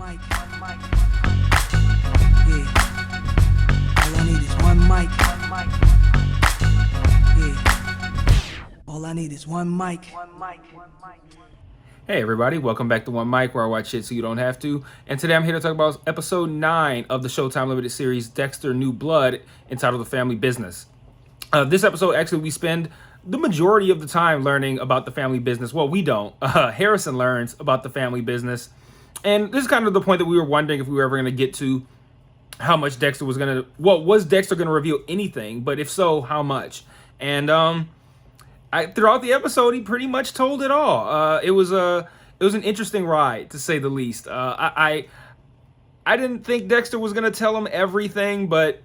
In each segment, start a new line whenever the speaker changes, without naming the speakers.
mic. Yeah. All I need is one mic. Yeah. All I need is one mic.
Hey everybody, welcome back to One Mic, where I watch shit so you don't have to. And today I'm here to talk about episode 9 of the Showtime limited series Dexter New Blood, entitled The Family Business. This episode, actually, we spend the majority of the time learning about the family business. Well, we don't. Harrison learns about the family business. And this is kind of the point that we were wondering if we were ever going to get to how much Dexter was going to... Well, was Dexter going to reveal anything? But if so, how much? And throughout the episode, he pretty much told it all. It was an interesting ride, to say the least. I didn't think Dexter was gonna tell him everything, but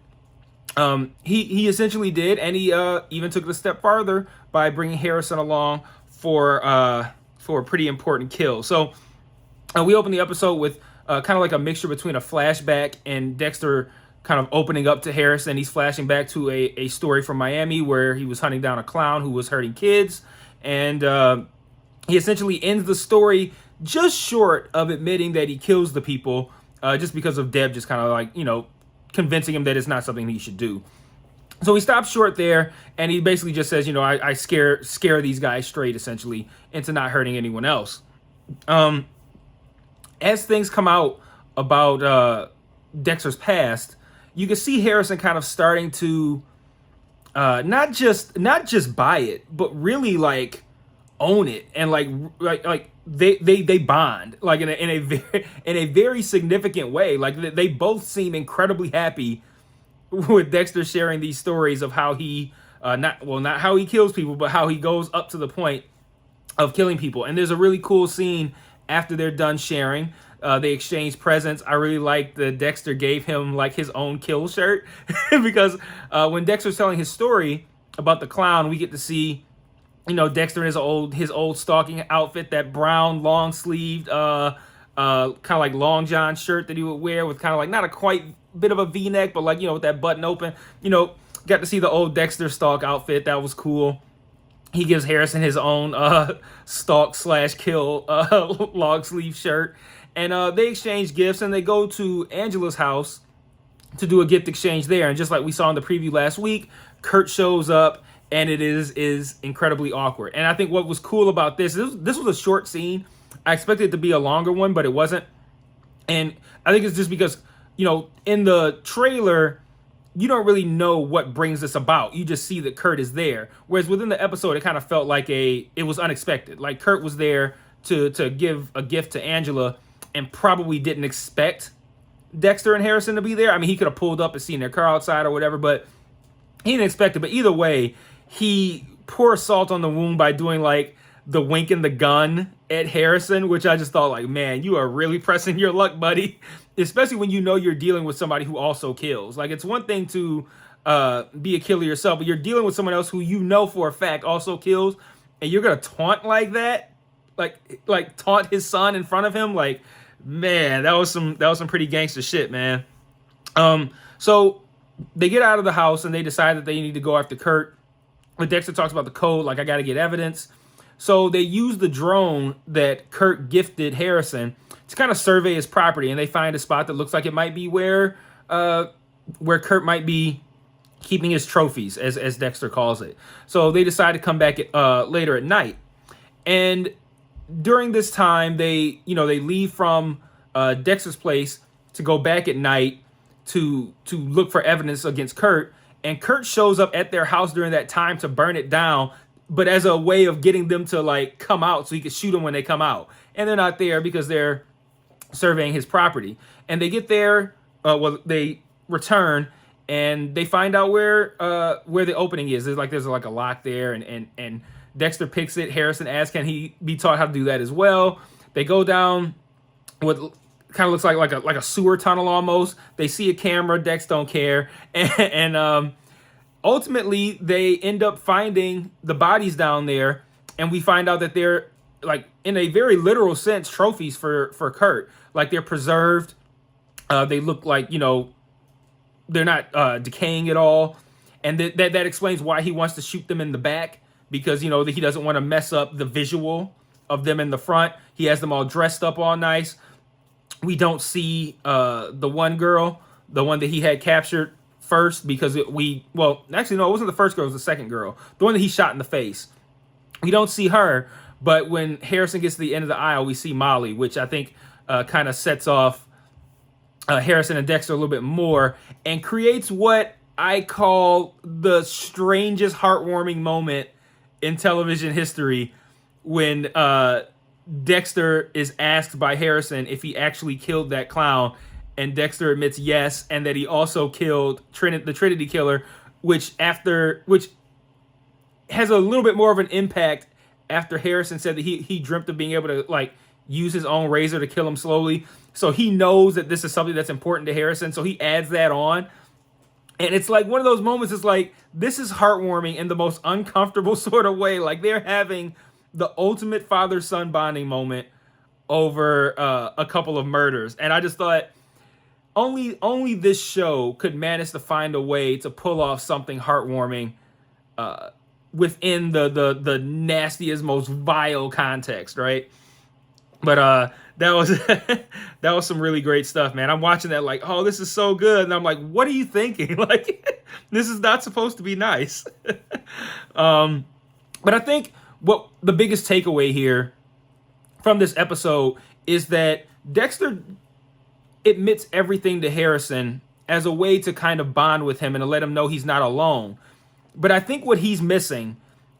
he essentially did, and he even took it a step farther by bringing Harrison along for a pretty important kill. So we open the episode with kind of like a mixture between a flashback and Dexter kind of opening up to Harrison. He's flashing back to a story from Miami where he was hunting down a clown who was hurting kids. And he essentially ends the story just short of admitting that he kills the people, just because of Deb just kind of like, convincing him that it's not something he should do. So he stops short there, and he basically just says, I scare these guys straight, essentially, into not hurting anyone else. As things come out about Dexter's past, you can see Harrison kind of starting to not just buy it, but really like own it, and like they bond like in a very significant way. Like they both seem incredibly happy with Dexter sharing these stories of how he not how he kills people, but how he goes up to the point of killing people. And there's a really cool scene after they're done sharing. They exchange presents. I really like that Dexter gave him like his own kill shirt because when Dexter's telling his story about the clown, we get to see, Dexter in his old stalking outfit, that brown long sleeved kind of like long john shirt that he would wear with kind of like not a quite bit of a V-neck, but like, with that button open. Got to see the old Dexter stalk outfit. That was cool. He gives Harrison his own stalk/kill long sleeve shirt. And they exchange gifts, and they go to Angela's house to do a gift exchange there. And just like we saw in the preview last week, Kurt shows up, and it is incredibly awkward. And I think what was cool about this was a short scene. I expected it to be a longer one, but it wasn't. And I think it's just because, in the trailer, you don't really know what brings this about. You just see that Kurt is there. Whereas within the episode, it kind of felt like it was unexpected. Like Kurt was there to give a gift to Angela, and probably didn't expect Dexter and Harrison to be there. I mean, he could have pulled up and seen their car outside or whatever, but he didn't expect it. But either way, he pours salt on the wound by doing like the wink and the gun at Harrison, which I just thought like, man, you are really pressing your luck, buddy. Especially when you're dealing with somebody who also kills. Like, it's one thing to be a killer yourself, but you're dealing with someone else who for a fact also kills, and you're gonna taunt like that, like taunt his son in front of him. Like, man, that was some pretty gangster shit, man. So they get out of the house and they decide that they need to go after Kurt. But Dexter talks about the code, like, I got to get evidence. So they use the drone that Kurt gifted Harrison to kind of survey his property, and they find a spot that looks like it might be where Kurt might be keeping his trophies, as Dexter calls it. So they decide to come back later at night, and during this time, they leave from Dexter's place to go back at night to look for evidence against Kurt. And Kurt shows up at their house during that time to burn it down, but as a way of getting them to like come out so he could shoot them when they come out. And they're not there because they're surveying his property. And they get there, they return, and they find out where the opening is. There's like a lock there, and Dexter picks it. Harrison asks, can he be taught how to do that as well? They go down what kind of looks like a sewer tunnel almost. They see a camera. Dex don't care. And ultimately, they end up finding the bodies down there. And we find out that they're, like, in a very literal sense, trophies for Kurt. Like, they're preserved. They look like, they're not decaying at all. And that explains why he wants to shoot them in the back. Because, he doesn't want to mess up the visual of them in the front. He has them all dressed up all nice. we don't see the one girl, the one that he had captured first, because actually no, it wasn't the first girl, it was the second girl, the one that he shot in the face. We don't see her, but when Harrison gets to the end of the aisle, we see Molly, which I think kind of sets off Harrison and Dexter a little bit more and creates what I call the strangest heartwarming moment in television history, when Dexter is asked by Harrison if he actually killed that clown, and Dexter admits yes, and that he also killed the Trinity Killer, which has a little bit more of an impact after Harrison said that he dreamt of being able to like use his own razor to kill him slowly. So he knows that this is something that's important to Harrison, so he adds that on. And it's like one of those moments, it's like, this is heartwarming in the most uncomfortable sort of way. Like, they're having the ultimate father-son bonding moment over a couple of murders. And I just thought only this show could manage to find a way to pull off something heartwarming within the nastiest, most vile context, right? But that was that was some really great stuff, man. I'm watching that like, oh, this is so good, and I'm like, what are you thinking? Like, this is not supposed to be nice. But I think what the biggest takeaway here from this episode is that Dexter admits everything to Harrison as a way to kind of bond with him and to let him know he's not alone. But I think what he's missing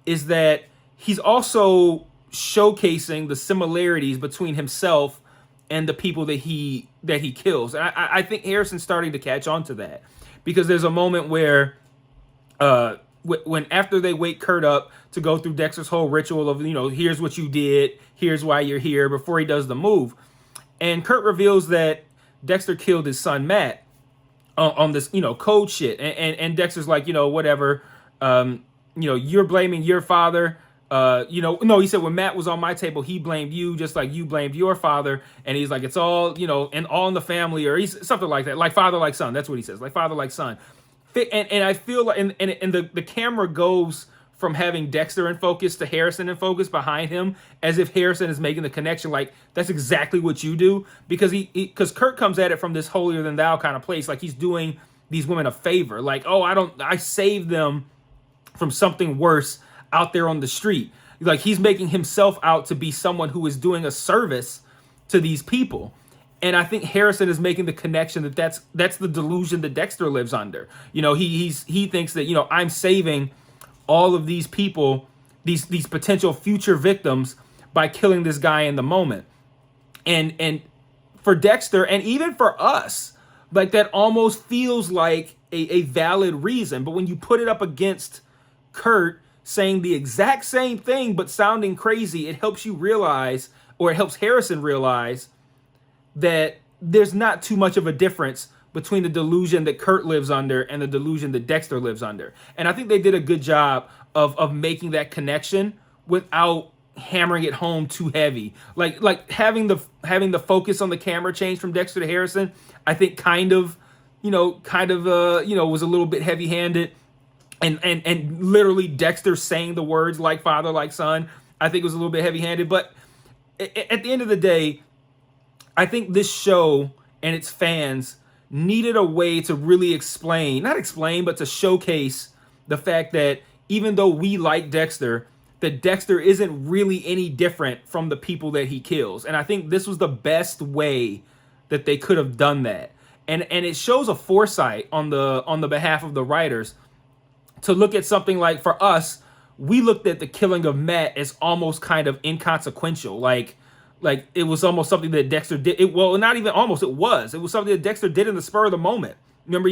is that he's also showcasing the similarities between himself and the people that he kills. And I think Harrison's starting to catch on to that, because there's a moment where when after they wake Kurt up to go through Dexter's whole ritual of, here's what you did, here's why you're here, before he does the move, and Kurt reveals that Dexter killed his son Matt on this code shit, and Dexter's like, whatever, you're blaming your father. No, he said when Matt was on my table, he blamed you just like you blamed your father. And he's like, it's all, and all in the family, or he's something like that. Like father, like son. That's what he says. Like father, like son. And I feel like, and the camera goes from having Dexter in focus to Harrison in focus behind him, as if Harrison is making the connection. Like, that's exactly what you do, because because Kurt comes at it from this holier than thou kind of place. Like, he's doing these women a favor. Like, oh, I saved them from something worse out there on the street. Like, he's making himself out to be someone who is doing a service to these people. And I think Harrison is making the connection that that's the delusion that Dexter lives under. He thinks that, I'm saving all of these people, these potential future victims, by killing this guy in the moment. And for Dexter, and even for us, like, that almost feels like a valid reason. But when you put it up against Kurt saying the exact same thing but sounding crazy, it helps you realize, or it helps Harrison realize, that there's not too much of a difference between the delusion that Kurt lives under and the delusion that Dexter lives under. And I think they did a good job of making that connection without hammering it home too heavy. Like having the focus on the camera change from Dexter to Harrison, I think kind of was a little bit heavy-handed. And literally Dexter saying the words like father, like son, I think was a little bit heavy-handed. But at the end of the day, I think this show and its fans needed a way to really not explain, but to showcase the fact that even though we like Dexter, that Dexter isn't really any different from the people that he kills. And I think this was the best way that they could have done that. And it shows a foresight on the behalf of the writers to look at something like, for us, we looked at the killing of Matt as almost kind of inconsequential. Like it was almost something that Dexter did. Not even almost. It was something that Dexter did in the spur of the moment. Remember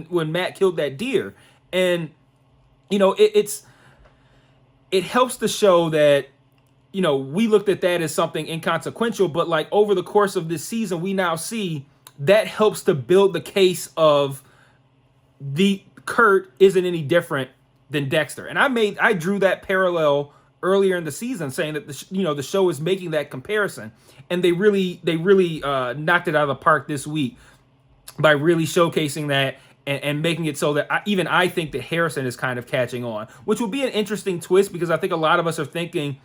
when Matt killed that deer, and it helps to show that we looked at that as something inconsequential, but like over the course of this season, we now see that helps to build the case of the Kurt isn't any different than Dexter. And I drew that parallel earlier in the season, saying that the show is making that comparison, and they really knocked it out of the park this week by really showcasing that and making it so that I think that Harrison is kind of catching on, which will be an interesting twist, because I think a lot of us are thinking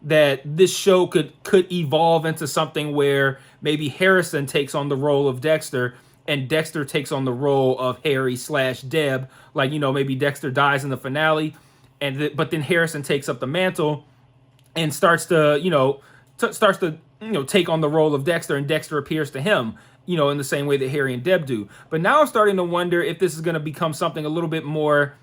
that this show could evolve into something where maybe Harrison takes on the role of Dexter and Dexter takes on the role of Harry slash Deb. Like, maybe Dexter dies in the finale, but then Harrison takes up the mantle and starts to take on the role of Dexter, and Dexter appears to him, in the same way that Harry and Deb do. But now I'm starting to wonder if this is going to become something a little bit more,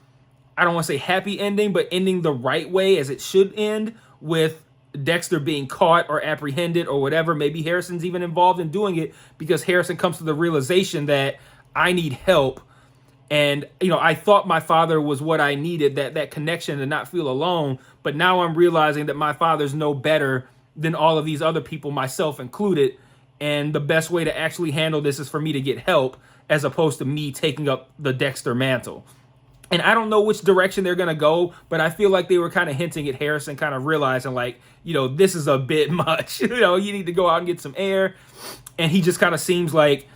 I don't want to say happy ending, but ending the right way as it should end, with Dexter being caught or apprehended or whatever. Maybe Harrison's even involved in doing it because Harrison comes to the realization that I need help. And, I thought my father was what I needed, that connection to not feel alone. But now I'm realizing that my father's no better than all of these other people, myself included. And the best way to actually handle this is for me to get help as opposed to me taking up the Dexter mantle. And I don't know which direction they're going to go, but I feel like they were kind of hinting at Harrison kind of realizing, like, this is a bit much. You need to go out and get some air. And he just kind of seems like,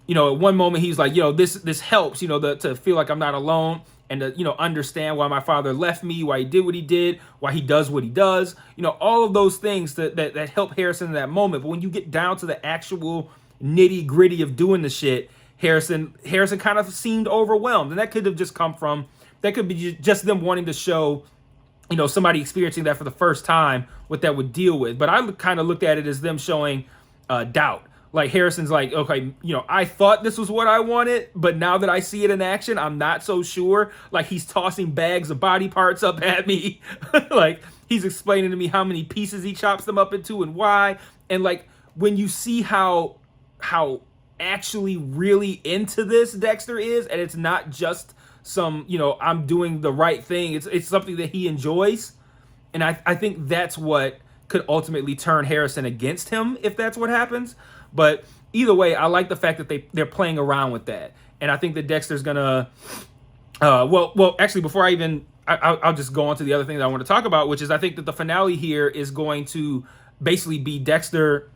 at one moment he's like, this helps, to feel like I'm not alone, and to, understand why my father left me, why he did what he did, why he does what he does. All of those things that help Harrison in that moment. But when you get down to the actual nitty gritty of doing the shit, Harrison kind of seemed overwhelmed, and that could have just come from, that could be just them wanting to show, somebody experiencing that for the first time, what that would deal with. But I kind of looked at it as them showing doubt. Like, Harrison's like, okay, I thought this was what I wanted, but now that I see it in action, I'm not so sure. Like, he's tossing bags of body parts up at me. Like, he's explaining to me how many pieces he chops them up into and why. And like, when you see how actually really into this Dexter is, and it's not just some, I'm doing the right thing. It's something that he enjoys. And I think that's what could ultimately turn Harrison against him if that's what happens. But either way, I like the fact that they're playing around with that. And I think that Dexter's gonna, actually, before I'll just go on to the other thing that I want to talk about, which is I think that the finale here is going to basically be Dexter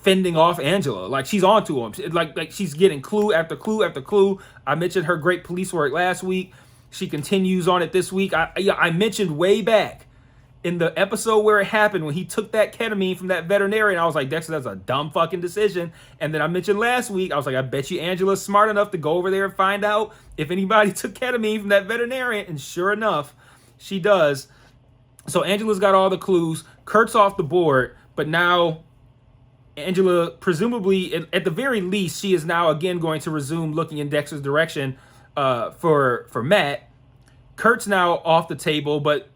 fending off Angela. Like, she's onto him. Like she's getting clue after clue after clue. I mentioned her great police work last week. She continues on it this week. I mentioned way back in the episode where it happened, when he took that ketamine from that veterinarian, I was like, Dexter, that's a dumb fucking decision. And then I mentioned last week, I was like, I bet you Angela's smart enough to go over there and find out if anybody took ketamine from that veterinarian. And sure enough, she does. So Angela's got all the clues. Kurt's off the board, but now Angela, presumably, at the very least, she is now again going to resume looking in Dexter's direction for Matt. Kurt's now off the table, but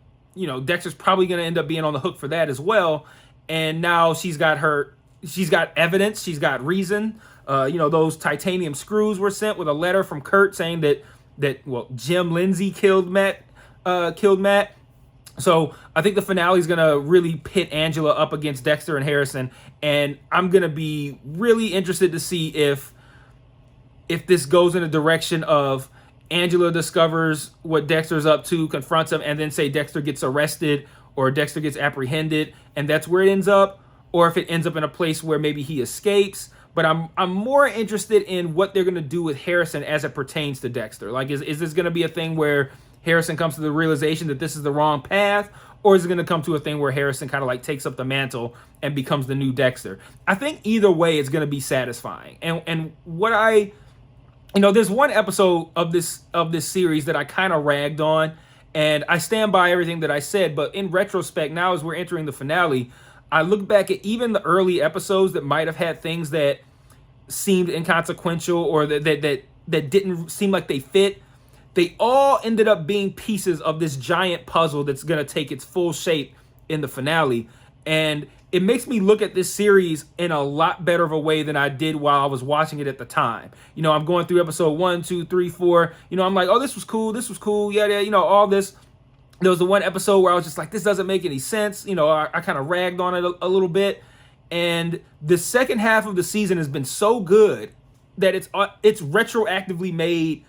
Dexter's probably going to end up being on the hook for that as well. And now she's got evidence, she's got reason. Those titanium screws were sent with a letter from Kurt saying that Jim Lindsay killed Matt. So I think the finale is going to really pit Angela up against Dexter and Harrison. And I'm going to be really interested to see if this goes in a direction of Angela discovers what Dexter's up to, confronts him, and then say Dexter gets arrested or Dexter gets apprehended, and that's where it ends up, or if it ends up in a place where maybe he escapes. But I'm more interested in what they're going to do with Harrison as it pertains to Dexter. Like, is this going to be a thing where Harrison comes to the realization that this is the wrong path, or is it going to come to a thing where Harrison kind of like takes up the mantle and becomes the new Dexter? I think either way it's going to be satisfying. And what there's one episode of this series that I kind of ragged on, and I stand by everything that I said, but in retrospect, now as we're entering the finale, I look back at even the early episodes that might have had things that seemed inconsequential or that didn't seem like they fit. They all ended up being pieces of this giant puzzle that's going to take its full shape in the finale. And it makes me look at this series in a lot better of a way than I did while I was watching it at the time. I'm going through episode 1, 2, 3, 4. I'm like, oh, this was cool. Yeah, all this. There was the one episode where I was just like, this doesn't make any sense. I kind of ragged on it a little bit. And the second half of the season has been so good that it's retroactively made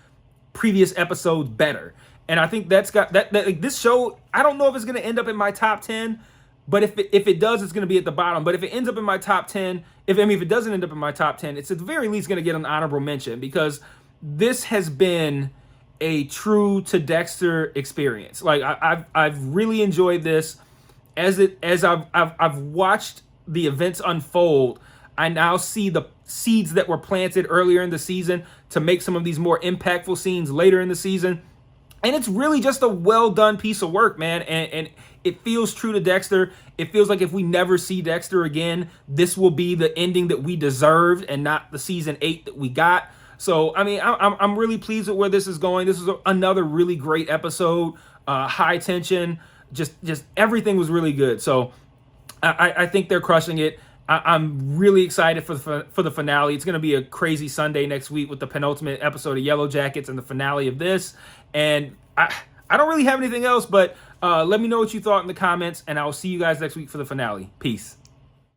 previous episodes better. And I think that's got that like, this show, I don't know if it's going to end up in my top 10, but if it does, it's going to be at the bottom. But if it ends up in my top 10, if it doesn't end up in my top 10, it's at the very least going to get an honorable mention, because this has been a true to Dexter experience. Like, I've really enjoyed this. as I've watched the events unfold, I now see the seeds that were planted earlier in the season to make some of these more impactful scenes later in the season. And it's really just a well done piece of work, man. And it feels true to Dexter. It feels like if we never see Dexter again, this will be the ending that we deserved and not the season 8 that we got. So, I mean, I'm really pleased with where this is going. This is another really great episode. High tension. Just everything was really good. So I think they're crushing it. I'm really excited for the finale. It's going to be a crazy Sunday next week with the penultimate episode of Yellow Jackets and the finale of this. And I don't really have anything else, but let me know what you thought in the comments, and I will see you guys next week for the finale. Peace.